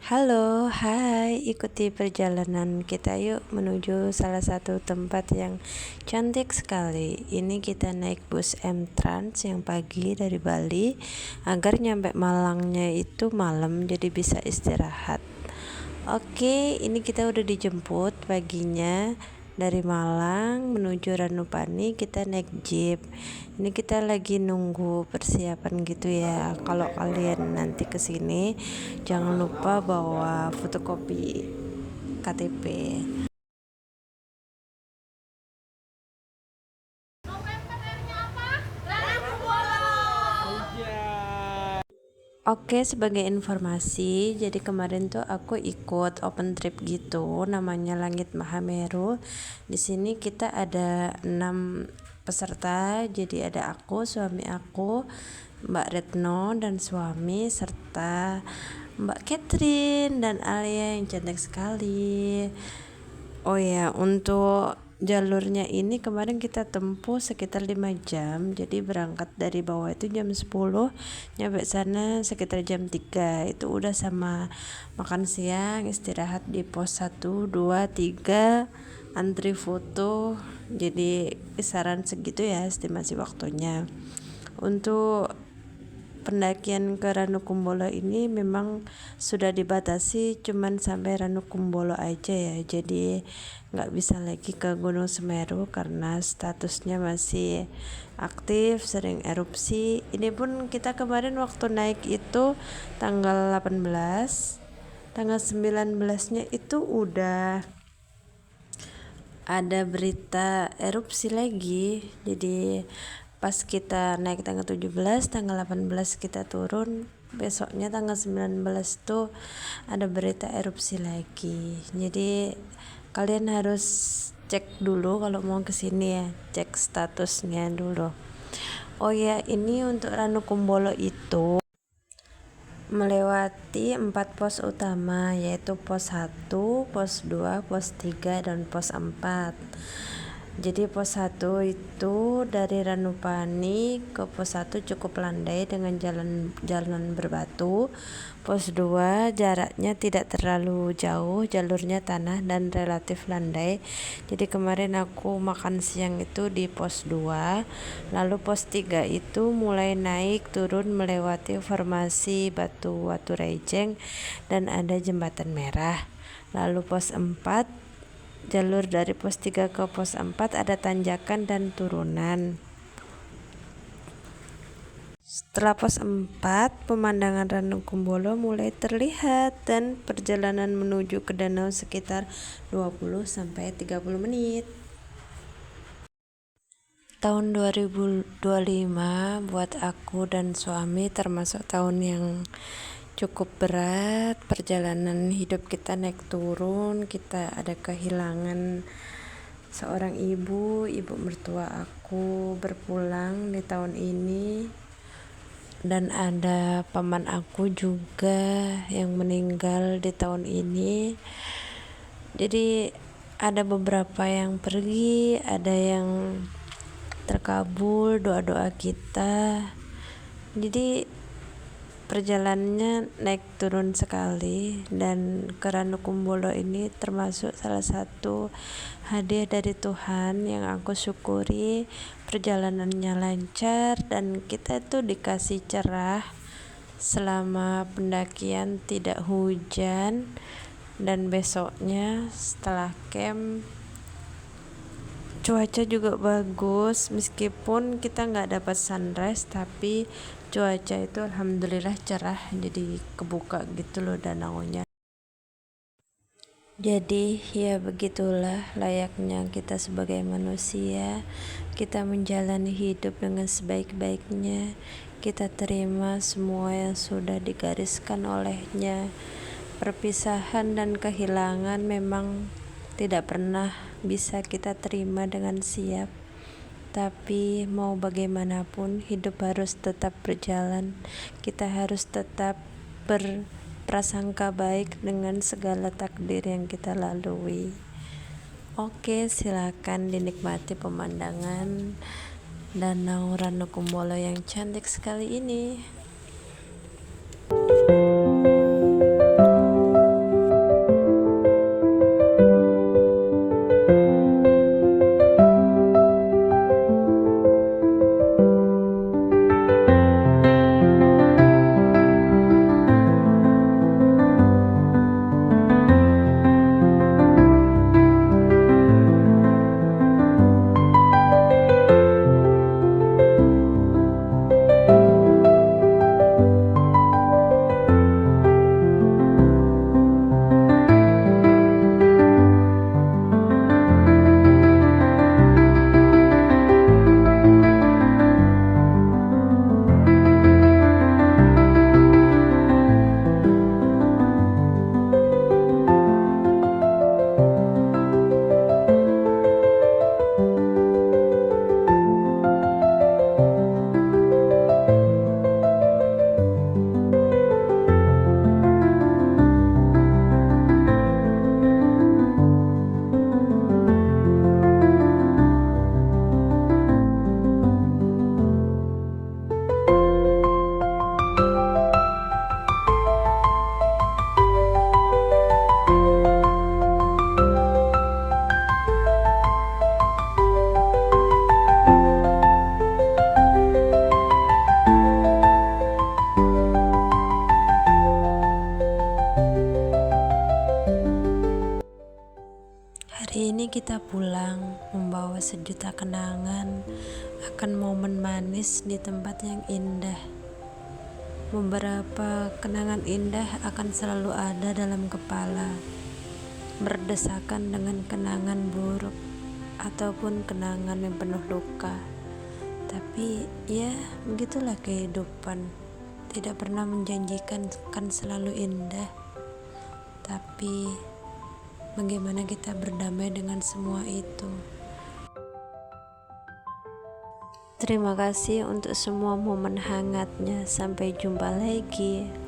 Halo, hai, ikuti perjalanan kita yuk menuju salah satu tempat yang cantik sekali. Ini kita naik bus M-Trans yang pagi dari Bali agar nyampe Malangnya itu malam jadi bisa istirahat. Oke, ini kita udah dijemput paginya dari Malang menuju Ranupani. Kita naik jeep. Ini kita lagi nunggu persiapan gitu ya. Kalau kalian nanti kesini jangan lupa bawa fotokopi KTP. Oke, sebagai informasi, jadi kemarin tuh aku ikut open trip gitu, namanya Langit Mahameru. Di sini kita ada 6 peserta, jadi ada aku, suami aku, Mbak Retno dan suami, serta Mbak Catherine dan Alia yang cantik sekali. Oh ya, untuk jalurnya ini kemarin kita tempuh sekitar 5 jam. Jadi berangkat dari bawah itu jam 10, nyampe sana sekitar jam 3. Itu udah sama makan siang, istirahat di pos 1, 2, 3, antri foto. Jadi kisaran segitu ya estimasi waktunya. Untuk pendakian ke Ranukumbolo ini memang sudah dibatasi cuman sampai Ranukumbolo aja ya, jadi nggak bisa lagi ke Gunung Semeru karena statusnya masih aktif, sering erupsi. Ini pun kita kemarin waktu naik itu tanggal 18, tanggal 19 nya itu udah ada berita erupsi lagi. Jadi pas kita naik tanggal 17, tanggal 18 kita turun, besoknya tanggal 19 tuh ada berita erupsi lagi. Jadi kalian harus cek dulu kalau mau kesini ya, cek statusnya dulu. Oh ya, ini untuk Ranukumbolo itu melewati 4 pos utama, yaitu pos 1, pos 2, pos 3, dan pos 4. Jadi pos 1 itu dari Ranupani ke pos 1 cukup landai dengan jalan berbatu. Pos 2 jaraknya tidak terlalu jauh, jalurnya tanah dan relatif landai. Jadi kemarin aku makan siang itu di pos 2. Lalu pos 3 itu mulai naik turun melewati formasi batu rejeng dan ada jembatan merah. Lalu pos 4, jalur dari pos 3 ke pos 4 ada tanjakan dan turunan. Setelah pos 4, pemandangan Ranukumbolo mulai terlihat dan perjalanan menuju ke danau sekitar 20-30 menit. Tahun 2025 buat aku dan suami termasuk tahun yang cukup berat. Perjalanan hidup kita naik turun, kita ada kehilangan seorang ibu mertua aku berpulang di tahun ini, dan ada paman aku juga yang meninggal di tahun ini. Jadi ada beberapa yang pergi, ada yang terkabul doa-doa kita. Jadi perjalanannya naik turun sekali, dan ke Ranukumbolo ini termasuk salah satu hadiah dari Tuhan yang aku syukuri. Perjalanannya lancar dan kita tuh dikasih cerah selama pendakian, tidak hujan, dan besoknya setelah camp cuaca juga bagus. Meskipun kita nggak dapat sunrise, tapi cuaca itu alhamdulillah cerah, jadi kebuka gitu loh danaunya. Jadi ya begitulah layaknya kita sebagai manusia, kita menjalani hidup dengan sebaik-baiknya. Kita terima semua yang sudah digariskan olehnya. Perpisahan dan kehilangan memang tidak pernah bisa kita terima dengan siap. Tapi mau bagaimanapun hidup harus tetap berjalan. Kita harus tetap berprasangka baik dengan segala takdir yang kita lalui. Oke, silakan dinikmati pemandangan Danau Ranukumbolo yang cantik sekali ini. kita pulang membawa sejuta kenangan akan momen manis di tempat yang indah. Beberapa kenangan indah akan selalu ada dalam kepala, berdesakan dengan kenangan buruk ataupun kenangan yang penuh luka. Tapi ya, begitulah kehidupan. Tidak pernah menjanjikan kan selalu indah. Tapi bagaimana kita berdamai dengan semua itu? Terima kasih untuk semua momen hangatnya. Sampai jumpa lagi.